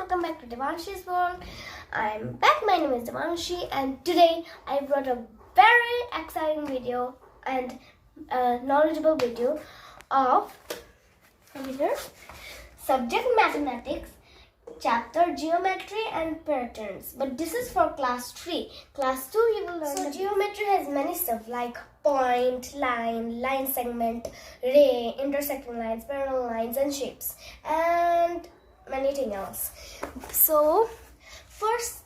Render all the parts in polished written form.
welcome back to Devanshee's world. I'm back. My name is Devanshee, and today I brought a very exciting video and knowledgeable video of subject mathematics, chapter geometry and patterns. But this is for class 3. Class 2 you will learn. So geometry has many stuff like point, line segment, ray, intersecting lines, parallel lines and shapes, and many things else. So first,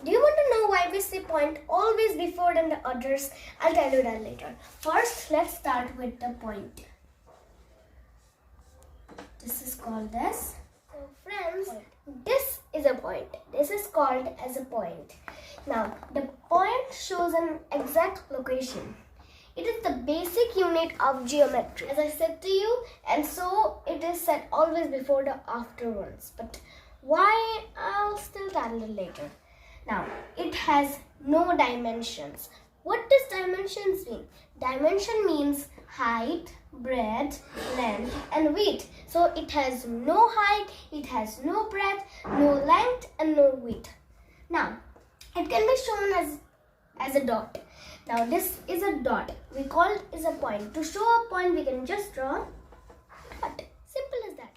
do you want to know why we say point always before than the others? I'll tell you that later. First, let's start with the point. This is called as, so friends, this is a point. This is called as a point. Now, the point shows an exact location. It is the basic unit of geometry, as I said to you, and so it is said always before the afterwards. But why? I'll still tell you later. Now, it has no dimensions. What does dimensions mean? Dimension means height, breadth, length and width. So it has no height, it has no breadth, no length and no width. Now, it can be shown as a dot. Now this is a dot. We call it is a point. To show a point, we can just draw a dot. Simple as that.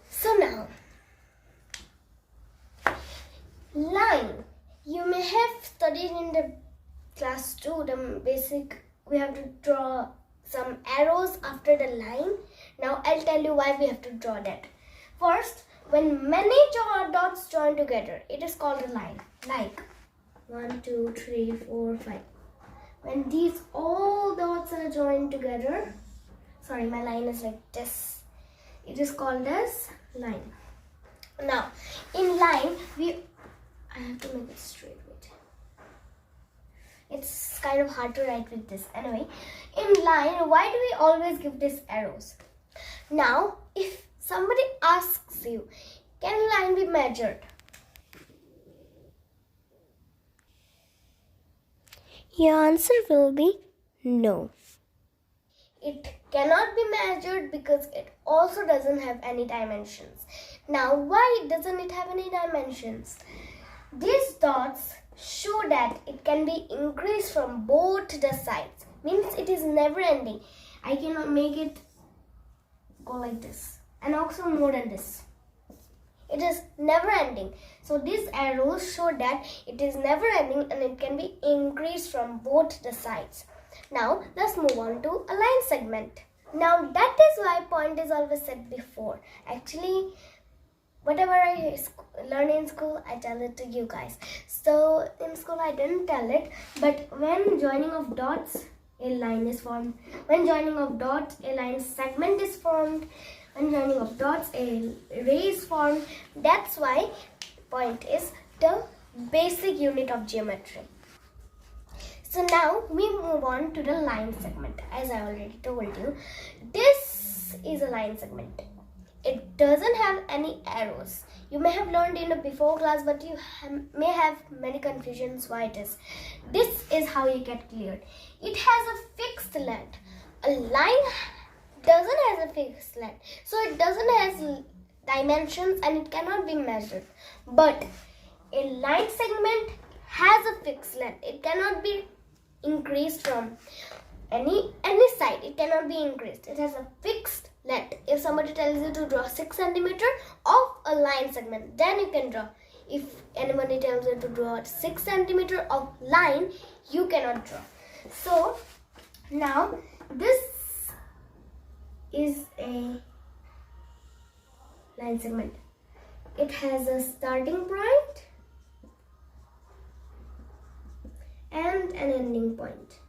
So now, line. You may have studied in the class 2 the basic. We have to draw some arrows after the line. Now I'll tell you why we have to draw that. First, when many dots join together, it is called a line. Like 1, 2, 3, 4, 5. When these all dots are joined together, sorry, my line is like this. It is called as line. Now, in line, I have to make it straight. Wait. It's kind of hard to write with this. Anyway, in line, why do we always give these arrows? Now, if somebody asks you, can a line be measured? Your answer will be no. It cannot be measured because it also doesn't have any dimensions. Now, why doesn't it have any dimensions? These dots show that it can be increased from both the sides. Means it is never ending. I cannot make it go like this and also more than this. It is never ending. So these arrows show that it is never ending and it can be increased from both the sides. Now let's move on to a line segment. Now that is why point is always said before. Actually, whatever I learn in school, I tell it to you guys. So in school I didn't tell it, but when joining of dots, a line is formed. When joining of dots, a line segment is formed. When joining of dots, a ray is formed. That's why point is the basic unit of geometry. So now we move on to the line segment. As I already told you, this is a line segment. It doesn't have any arrows. You may have learned in a before class, but you may have many confusions why it is. This is how you get cleared. It has a fixed length. A line doesn't have a fixed length, so it doesn't have dimensions and it cannot be measured. But a line segment has a fixed length. It cannot be increased from any side. It cannot be increased. It has a fixed length. If somebody tells you to draw 6 cm of a line segment, then you can draw. If anybody tells you to draw 6 cm of line, you cannot draw. So now this is a line segment. It has a starting point and an ending point.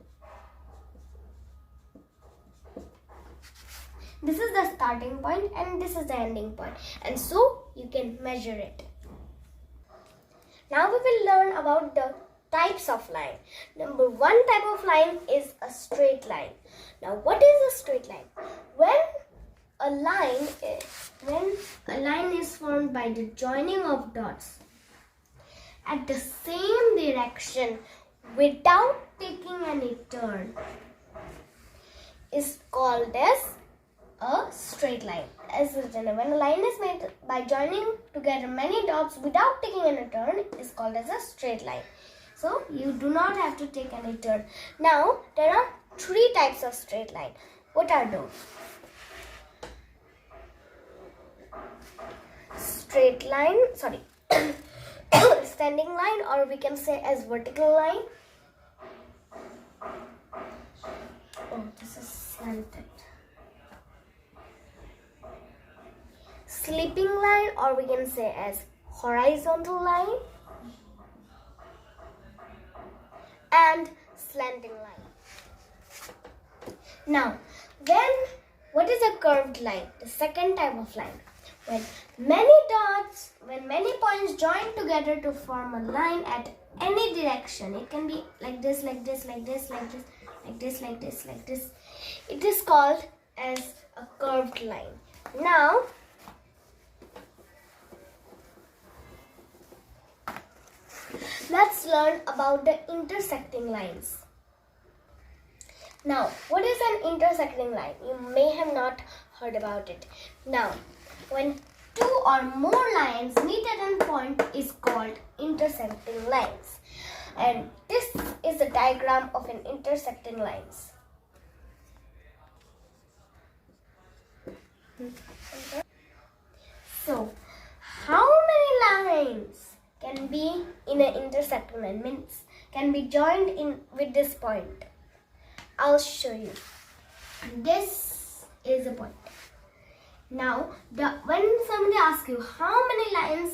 This is the starting point and this is the ending point, and so you can measure it. Now we will learn about the types of line. Number 1 type of line is a straight line. Now what is a straight line? When a line is formed by the joining of dots at the same direction without taking any turn is called as a straight line. As written, when a line is made by joining together many dots without taking any turn, it is called as a straight line. So you do not have to take any turn. Now there are three types of straight line. What are those? Straight line, standing line, or we can say as vertical line. Oh, this is slanted. Sleeping line, or we can say as horizontal line, and slanting line. Now, what is a curved line? The second type of line. When many points join together to form a line at any direction. It can be like this, like this, like this, like this, like this, like this, like this. It is called as a curved line. Now, let's learn about the intersecting lines. Now, what is an intersecting line? You may have not heard about it. Now, when two or more lines meet at a point is called intersecting lines. And this is a diagram of an intersecting lines. So, how many lines can be in an intersecting line? Means can be joined in with this point. I'll show you. This is a point. Now, when somebody asks you how many lines,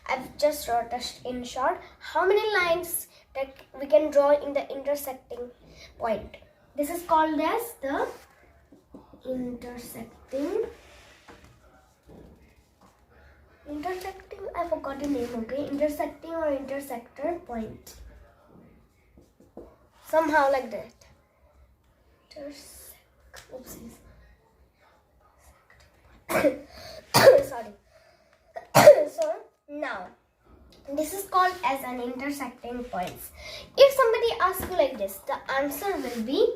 I've just wrote in short, how many lines that we can draw in the intersecting point. This is called as the intersecting, I forgot the name, okay? Intersecting or intersector point. Somehow like that. Oopsies. Sorry. So now this is called as an intersecting points. If somebody asks you like this, the answer will be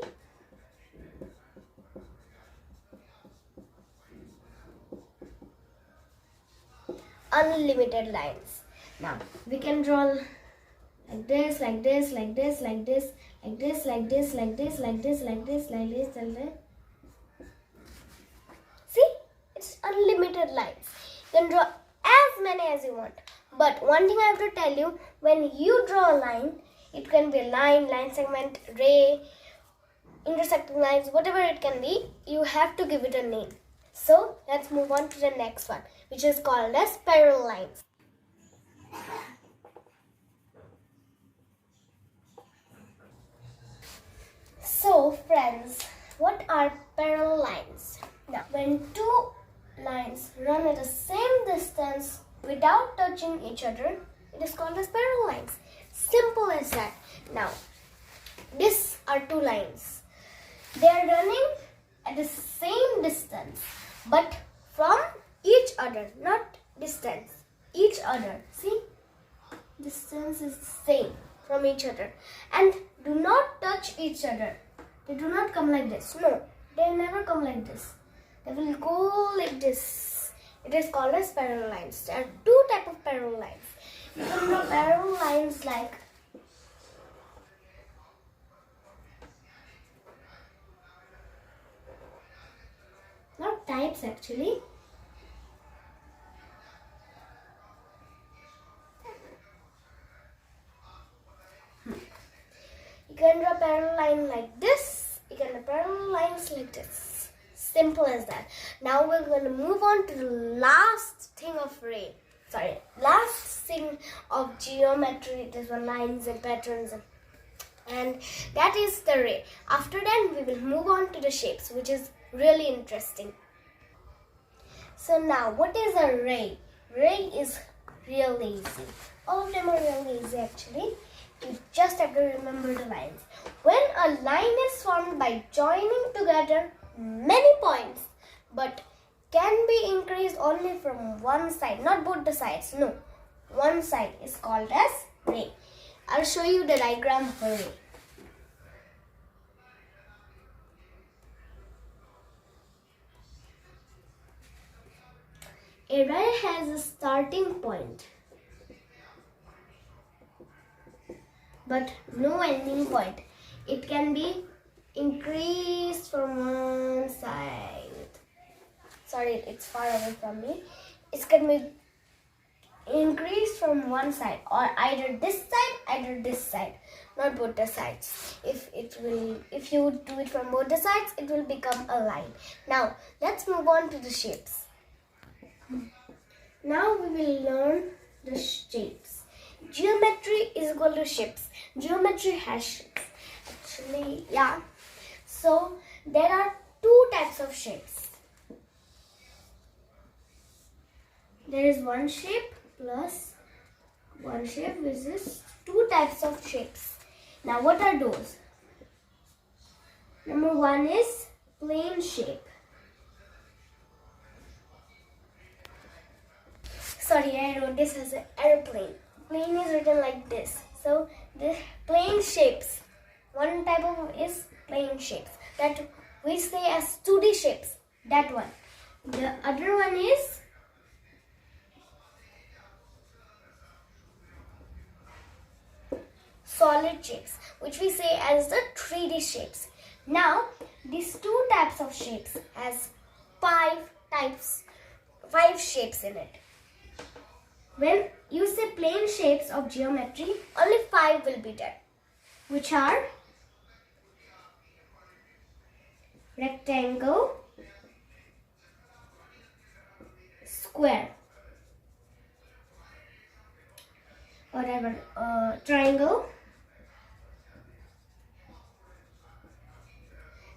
unlimited lines. Now we can draw like this, like this, like this, like this, like this, like this, like this, like this, like this, like this, like this. See, it's unlimited lines. You can draw as many as you want. But one thing I have to tell you, when you draw a line, it can be a line segment, ray, intersecting lines, whatever it can be, you have to give it a name. So let's move on to the next one, which is called as parallel lines. So friends, what are parallel lines? Now, when two lines run at the same distance without touching each other, it is called as parallel lines. Simple as that. Now, these are two lines. They are running at the same distance, but from each other, not distance, each other. See, distance is same from each other, and do not touch each other. They do not come like this. No, they never come like this. They will go like this. It is called as parallel lines. There are two types of parallel lines. You can draw parallel lines like not types actually. You can draw parallel line like this. You can draw parallel lines like this. Simple as that. Now we're going to move on to the last thing of last thing of geometry. This one, lines and patterns, and that is the ray. After that, we will move on to the shapes, which is really interesting. So now, what is a ray? Ray is really easy. All of them are really easy actually. You just have to remember the lines. When a line is formed by joining together many points, but can be increased only from one side, not both the sides, no. One side is called as ray. I'll show you the diagram of a ray. A ray has a starting point, but no ending point. It can be increased from one side. Sorry, it's far away from me. It can be increased from one side, or either this side, not both the sides. If you do it from both the sides, it will become a line. Now let's move on to the shapes. Now we will learn the shapes. Geometry is equal to shapes. Geometry has shapes. Actually, yeah. So there are two types of shapes. There is one shape plus one shape, which is two types of shapes. Now what are those? Number one is plane shape. Sorry, I wrote this as an airplane. Plane is written like this. So the plane shapes. One type of is plane shapes that we say as 2D shapes. That one. The other one is solid shapes, which we say as the 3D shapes. Now, these two types of shapes has five shapes in it. When you say plane shapes of geometry, only 5 will be there, which are rectangle, square, whatever, triangle,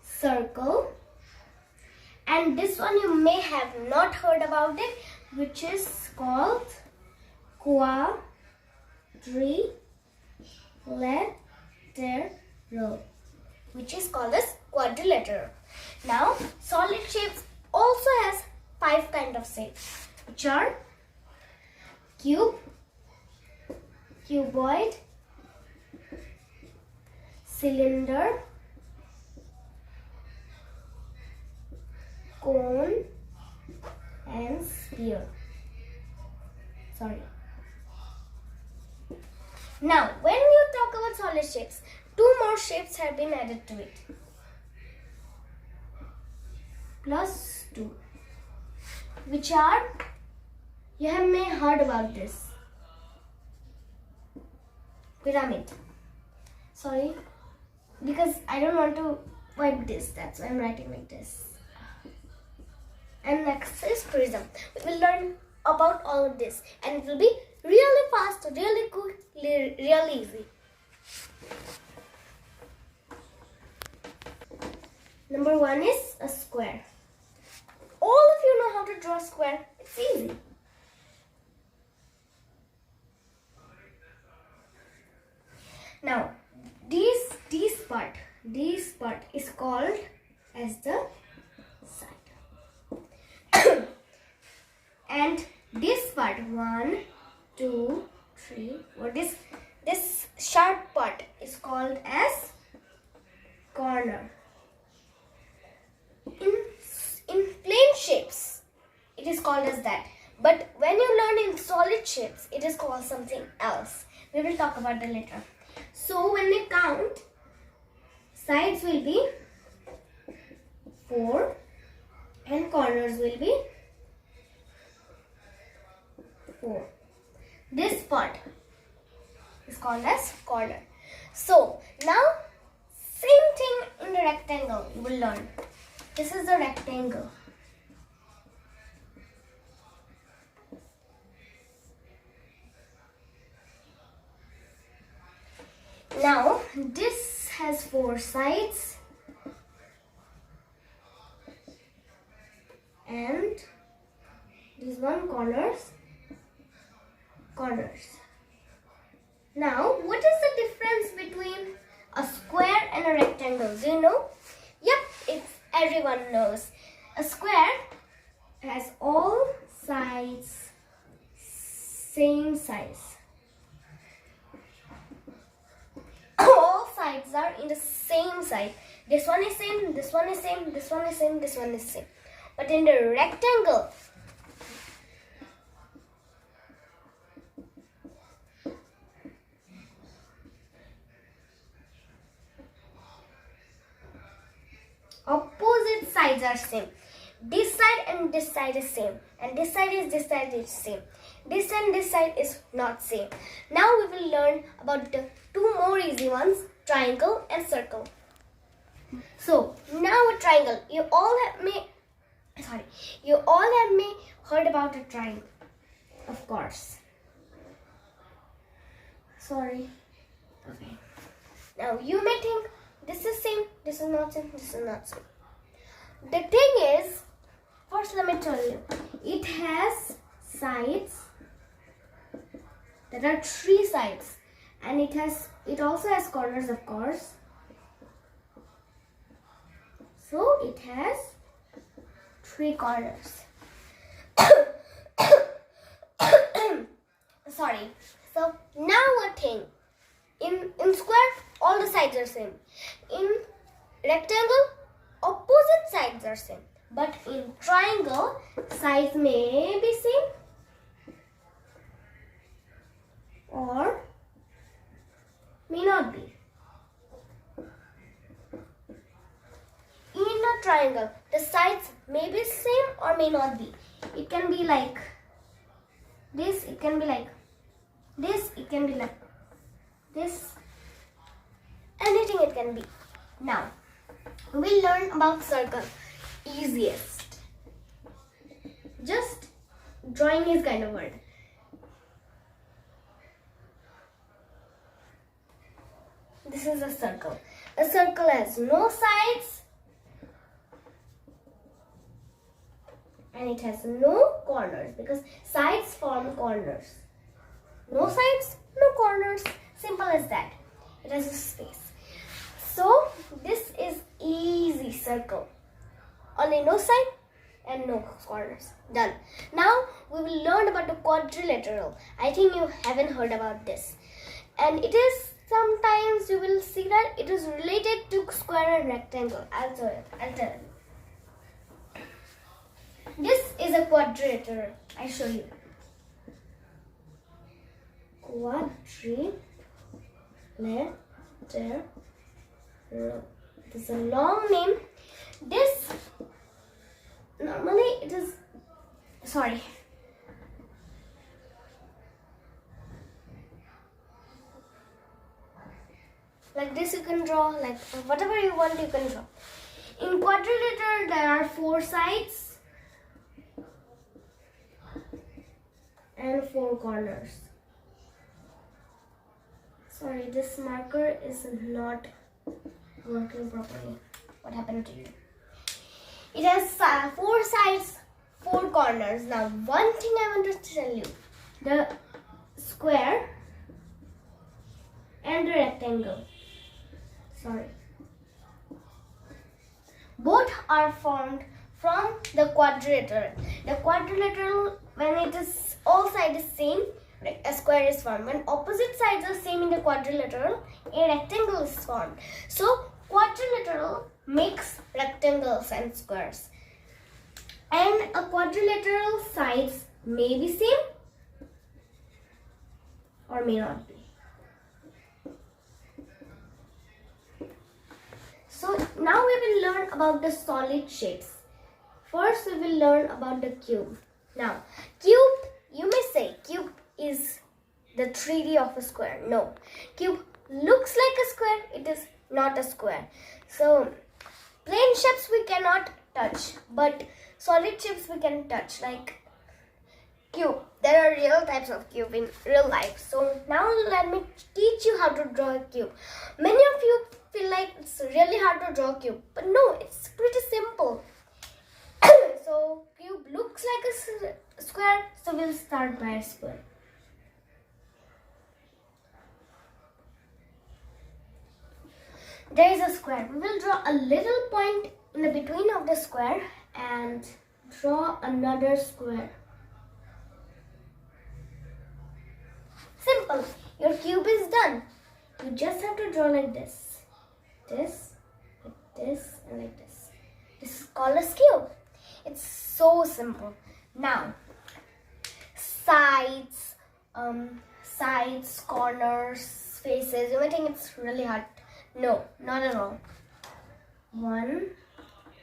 circle, and this one you may have not heard about it, which is called quadrilateral, which is called as quadrilateral. Now, solid shapes also has 5 kind of shapes, which are cube, cuboid, cylinder, cone, and sphere. Sorry. Now, when you talk about solid shapes, 2 more shapes have been added to it. Plus 2. Which are, you have may heard about this. Pyramid. Sorry. Because I don't want to wipe this. That's why I'm writing like this. And next is prism. We will learn about all of this. And it will be really fast, really quick, really easy. Number 1 is a square. All of you know how to draw a square. It's easy. Now, this part is called as the side. And this part, 1, 2, 3, or this sharp part is called as corner. In plane shapes, it is called as that. But when you learn in solid shapes, it is called something else. We will talk about that later. So when we count, sides will be 4 and corners will be 4. This part is called as corner. So now same thing in the rectangle you will learn. This is the rectangle. Now this has 4 sides and this one corners. Now what is the difference between a square and a rectangle? Do you know? Yep, everyone knows. A square has all sides same size. All sides are in the same side. This one is same, this one is same, this one is same, this one is same. But in the rectangle, are same. This side and this side is same, and this side is same. This and this side is not same. Now we will learn about the two more easy ones, triangle and circle. So now a triangle. You all have heard about a triangle, of course. Sorry. Okay. Now you may think this is same, this is not same, this is not same. The thing is, first let me tell you, it has sides. There are 3 sides, and it also has corners, of course. So it has 3 corners. Sorry. So now a thing. In square, all the sides are same. In rectangle, opposite sides are same. But in triangle, sides may be same or may not be. In a triangle, the sides may be same or may not be. It can be like this, it can be like this, it can be like this, anything it can be. Now, we'll learn about circle. Easiest. Just drawing is kind of hard. This is a circle. A circle has no sides and it has no corners because sides form corners. No sides, no corners. Simple as that. It has a space. So this is easy circle. Only no side and no corners. Done. Now we will learn about the quadrilateral. I think you haven't heard about this. And it is, sometimes you will see that it is related to square and rectangle. I'll tell you. This is a quadrilateral. I show you. Quadrilateral. It is a long name. This normally it is, sorry. Like this you can draw, like whatever you want you can draw. In quadrilateral there are 4 sides and 4 corners. Sorry, this marker is not working properly. What happened to you? It has 4 sides, 4 corners. Now, one thing I want to tell you. The square and the rectangle. Sorry. Both are formed from the quadrilateral. The quadrilateral, when it is all sides is same, a square is formed. When opposite sides are same in the quadrilateral, a rectangle is formed. So quadrilateral makes rectangles and squares. And a quadrilateral sides may be same or may not be. So now we will learn about the solid shapes. First we will learn about the cube. Now, cube, you may say cube is the 3D of a square. No, cube looks like a square. It is not a square. So plain shapes we cannot touch, but solid shapes we can touch, like cube. There are real types of cube in real life. So now let me teach you how to draw a cube. Many of you feel like it's really hard to draw a cube, but no, it's pretty simple. So cube looks like a square, so we'll start by a square. There is a square. We will draw a little point in the between of the square and draw another square. Simple. Your cube is done. You just have to draw like this. This, like this, and like this. This is called a cube. It's so simple. Now, sides, corners, faces. You may think it's really hard. No, not at all. 1,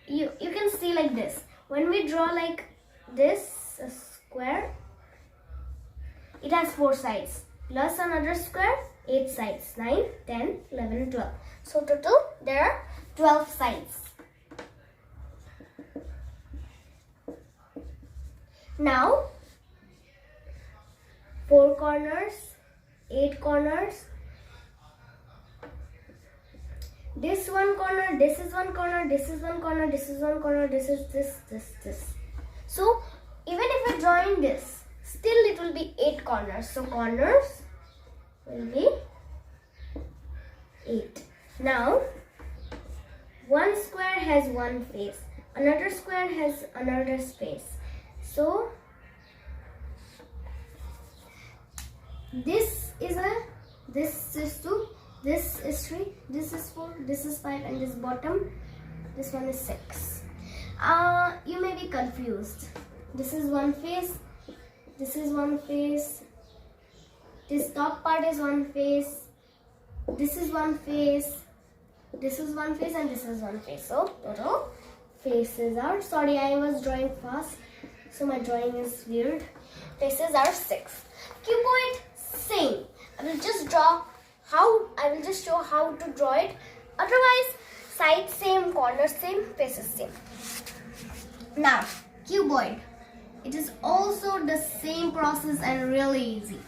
you can see like this. When we draw like this, a square, it has 4 sides plus another square, 8 sides, 9, 10, 11, 12. So total there are 12 sides. Now 4 corners, 8 corners. This one corner, this is one corner, this is one corner, this is one corner, this is this. So even if we join this, still it will be 8 corners. So corners will be 8. Now one square has one face, another square has another space. So this is 2, this is 3, this is 4, this is 5, and this bottom, this one is 6. You may be confused. This is one face, this is one face, this top part is one face, this is one face, this is one face, and this is one face. So total faces are, sorry, I was drawing fast, so my drawing is weird. Faces are 6. Cuboid, same. I will just show how to draw it. Otherwise, sides same, corners same, faces same. Now, cuboid. It is also the same process and really easy.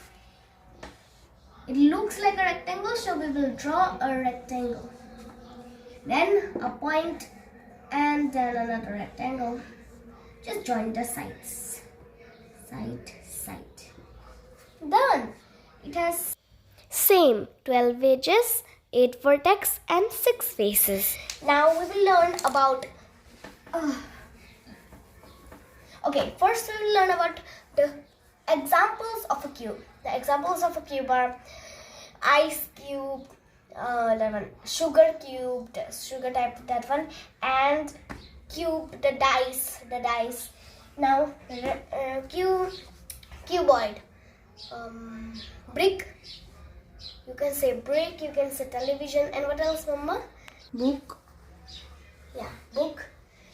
It looks like a rectangle, so we will draw a rectangle. Then a point and then another rectangle. Just join the sides. Side. Done. It has same 12 edges, 8 vertex and 6 faces. Now we will learn about okay, first we will learn about the examples of a cube. The examples of a cube are ice cube, that one, sugar cube, the sugar type, that one, and cube, the dice. Now cuboid, brick. You can say brick, you can say television, and what else, Mama? Book. Yeah, book.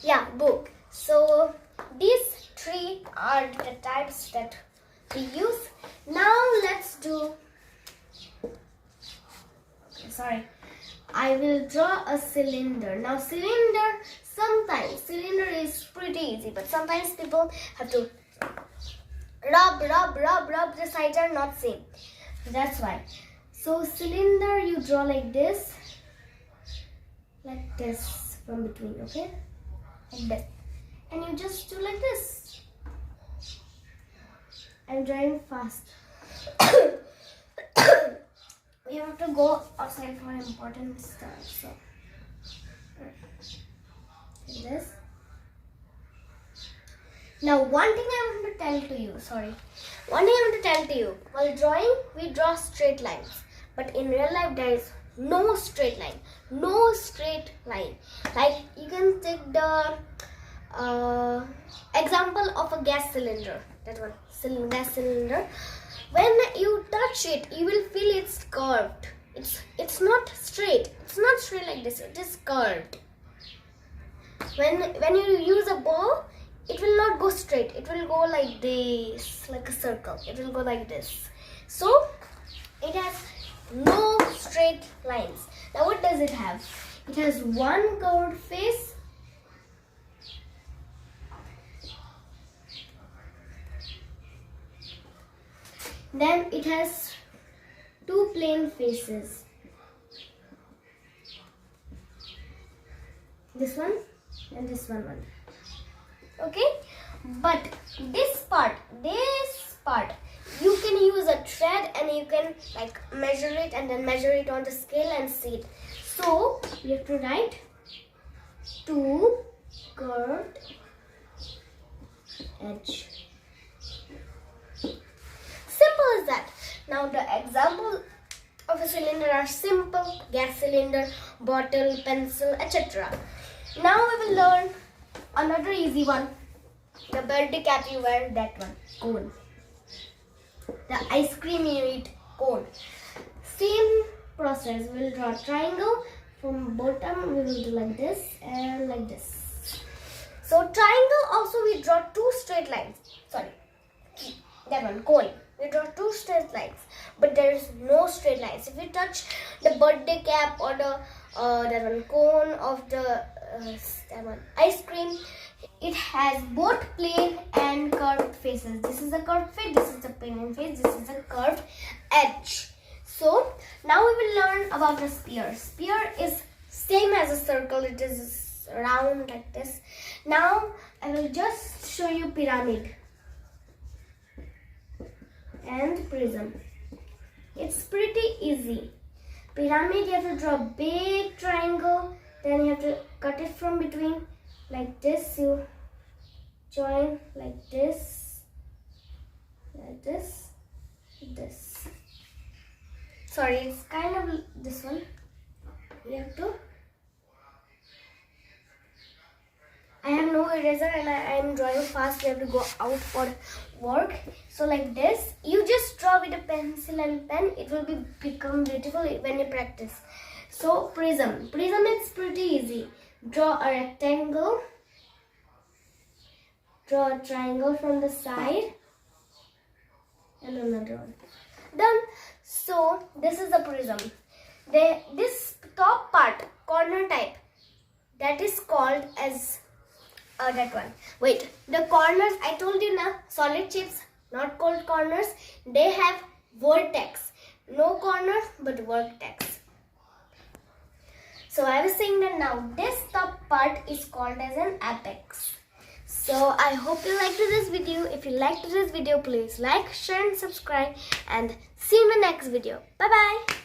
Yeah, book. So these 3 are the types that we use. Now let's do. Okay, sorry. I will draw a cylinder. Now sometimes cylinder is pretty easy, but sometimes people have to rub. The sides are not same. That's why. So cylinder, you draw like this from between, okay? Like this. And you just do like this. I'm drawing fast. We have to go outside for important stuff. So like this. Now one thing I want to tell to you. While drawing, we draw straight lines. But in real life, there is no straight line. Like you can take the example of a gas cylinder. That one, gas cylinder. When you touch it, you will feel it's curved. It's not straight. It's not straight like this. It is curved. When you use a ball, it will not go straight. It will go like this, like a circle. It will go like this. So it has no straight lines. Now what does it have? It has one curved face, then it has 2 plain faces. This one and this one. Okay, but this part, you can use a thread and you can like measure it and then measure it on the scale and see it. So you have to write 2 curved edge. Simple as that. Now the example of a cylinder are simple: gas cylinder, bottle, pencil, etc. Now we will learn another easy one. The birthday cap you wear, that one, cone. The ice cream you eat, cone. Same process. We will draw a triangle. From bottom we will do like this and like this. So triangle also we draw two straight lines. Sorry, that one, cone. We draw two straight lines, but there is no straight lines. If we touch the birthday cap or the that one cone of the that one ice cream, it has both plain and curved faces. This is a curved face, this is a plain face, this is a curved edge. So now we will learn about the sphere. Sphere is same as a circle, it is round like this. Now I will just show you pyramid and prism. It's pretty easy. Pyramid, you have to draw a big triangle, then you have to cut it from between like this. You join like this, this. Sorry, it's kind of this one. You have to. I have no eraser and I am drawing fast. We have to go out for work. So like this, you just draw with a pencil and pen. It will become beautiful when you practice. So prism. Prism is pretty easy. Draw a rectangle. Draw a triangle from the side. And another one. Done. So this is the prism. This top part, corner type, that is called as that one. Wait, the corners, I told you now, solid shapes, not called corners. They have vertex. No corners, but vertex. So I was saying that now this top part is called as an apex. So I hope you liked this video. If you liked this video, please like, share and subscribe, and see you in the next video. Bye bye.